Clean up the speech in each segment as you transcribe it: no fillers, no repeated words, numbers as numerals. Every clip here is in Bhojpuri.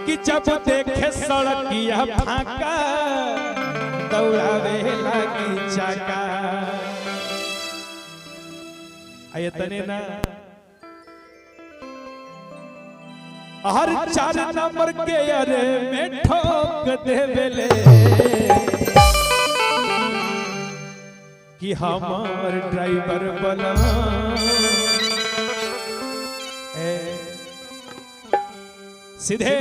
कि जब देखे सड़किया फाका दौड़ावे लगी चाका। आये तने ना हर 4 नंबर के अरे में ठोक देवेले कि हमार ड्राइवर बना सीधे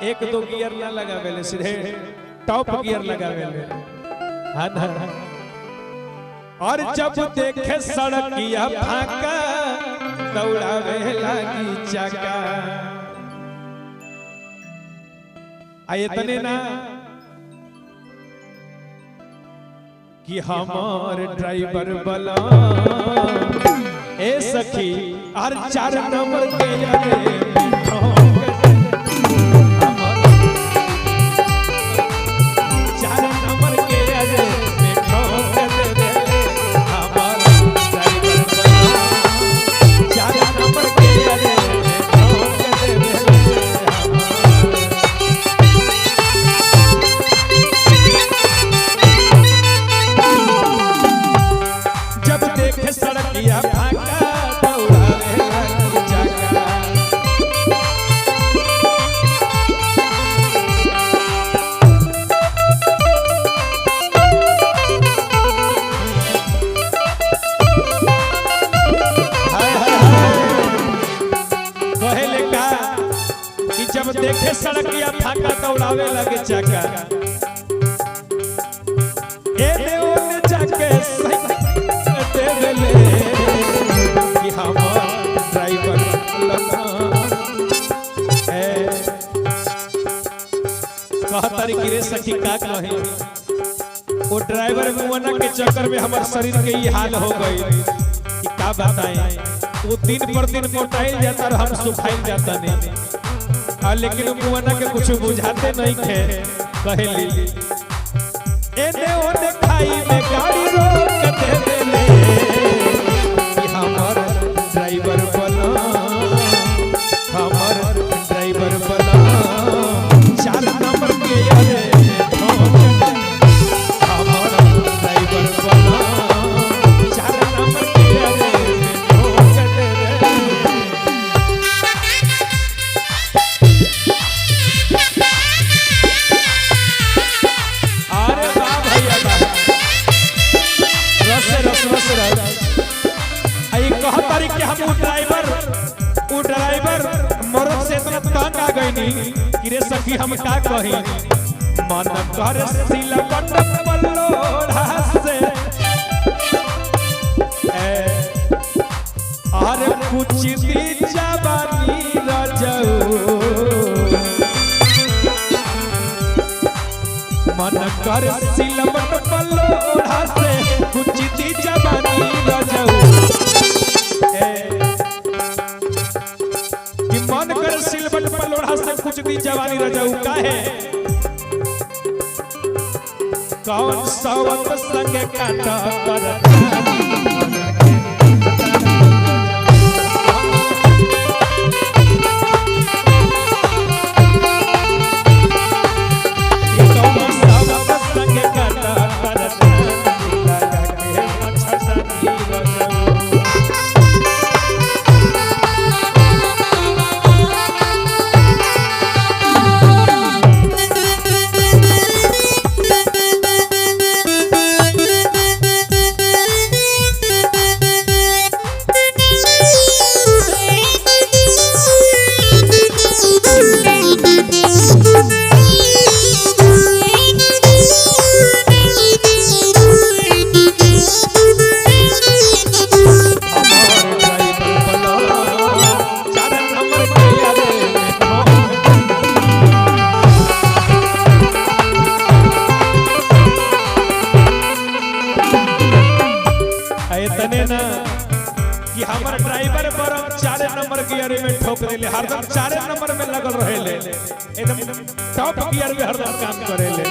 1-2 गियर ना लगावेले, सीधे टॉप गियर लगावेले। हाँ ना। और जब देखे सड़किया फाका दौड़ावे लगी चाका। आये तने ना कि हमार ड्राइवर बला ए सखी हर 4 नंबर के यारे जब देखे सड़किया फाका दौड़ावे लगे चाका। ए देवने जाके देवेले कि हमार ड्राइवर लगा कहतरी कि रे सखी का कहे वो ड्राइवर मुआना के चक्कर में हमार शरीर के ये हाल हो गई कि का बताएं। वो दिन पर दिन मोटाइल जाता और हम सुखाइल जाता नहीं। लेकिन मुआना के कुछ बुझाते नहीं थे कहली एने ओने खाई में गाड़ी रोक देवेले कि हमार ड्राइवर बना हमार ड्राइवर बना 4 नंबर के यारे हमार ड्राइवर बना 4 नंबर के यारे वो ड्राइवर मरद से इतना तंग आ गई कि रे सखी हम का कही मन कर सिलवट पल्लोड़ा से अरे कुछ दी जवानी रजऊ मन कर सिलवट पल्लोड़ा से कुछ दी जवानी रजऊ मन कर सिलवट पर लोढ़ा से कुछ दी जवानी रजाऊ काहे कौन सवत संग काटा करता कि हमार ड्राइवर पर 4 नंबर गियर में ठोक देले हरदम 4 नंबर में लगल रहेले एकदम टॉप गियर में हरदम काम करेले।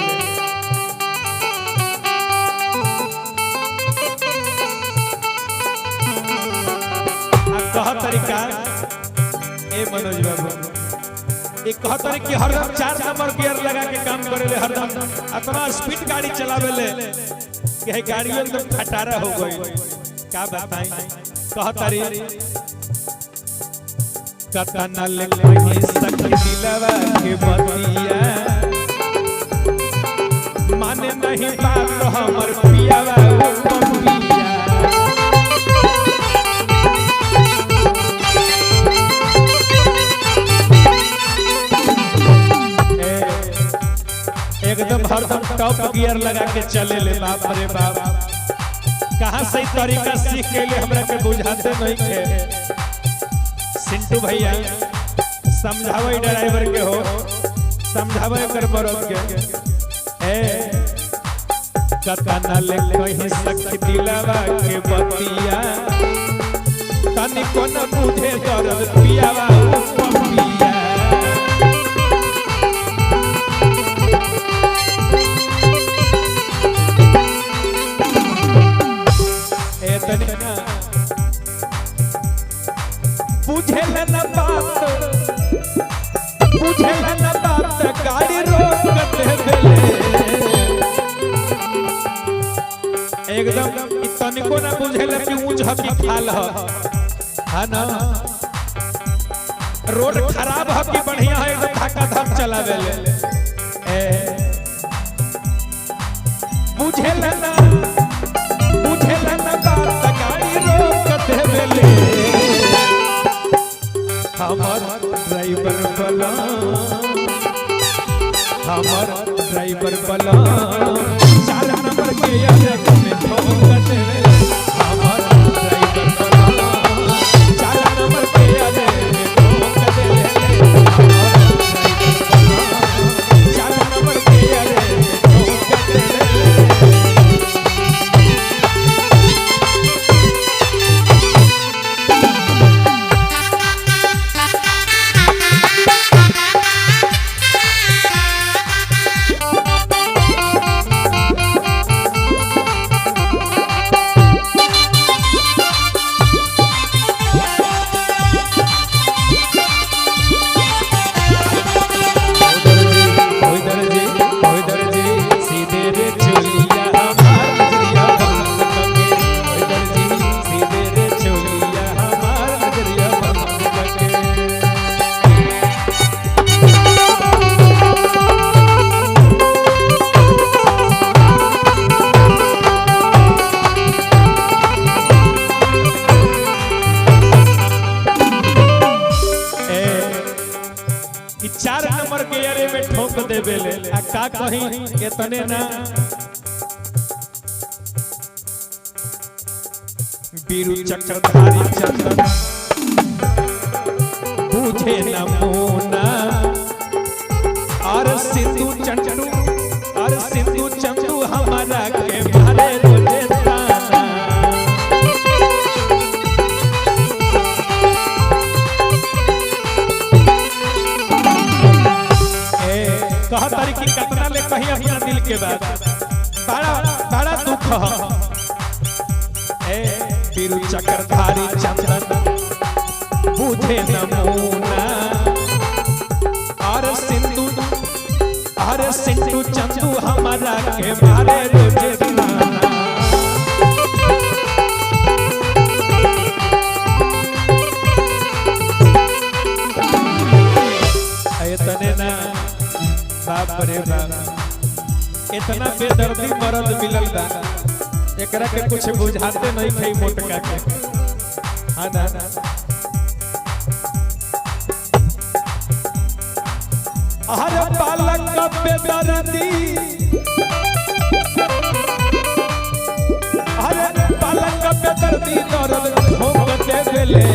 आ कह तरीका ए एक कहता है कि हरदम 4 नंबर गियर लगा के काम करेले, हरदम इतना स्पीड गाड़ी चलावेले कि है गाड़ियों एकदम खटारा हो गई। क्या बताएं कहता रे कतना ले कहीं सखी दिलवा के बतिया माने नहीं बात तो हमर पियावा एकदम हरदम टॉप गियर लगा के चले ले। बाप रे बाप कहां से तरीका सीख के ले हमरा के बुझाते नहीं के। सिंटू भैया समझावे ड्राइवर के हो, समझावे कर बरोद के ए कतना ले कहीं सखी दिलवा के बतिया तनी कोन बुझे दर्द पियावा पिया। बुझे न बात गाड़ी रोक देले एकदम तनिको ना बुझेला कि ऊंच हकी खाल है ना। रोड खराब है कि बढ़िया है एकदम धक्का धक चलावेले ए बुझेला ना बात गाड़ी रोक देले। हमर ड्राइवर बला हमर ड्राइवर बला 4 नंबर के यार में ठोक देवे। हमर ड्राइवर बला 4 नंबर के यार में ठोक देवे। हमर ड्राइवर बला 4 नंबर के यार में ठोक देवे। कि 4 नंबर के यारे में ठोक देवेले आ का कहीं इतने ना बीरू चक्रधारी चंदन बुझे न मोना और सिंधु चंदू हमारा के मारे रोजे ताना। कहा तारी की कतना ले कहीं अपना दिल के बात बड़ा दुख है। बीरू चक्रधारी चंदन बुझे नमूना और सिंधु चंदू हमारा के मारे रोजे ताना। इतने ना बाप रे बाप इतना बेदर्दी मर्द मिलल बा एकरा के कुछ बुझाते नहीं खई मोटका के हां ना। अरे बालक का बेदर्दी अरे बालक का बेदर्दी दर्द ठोक देले।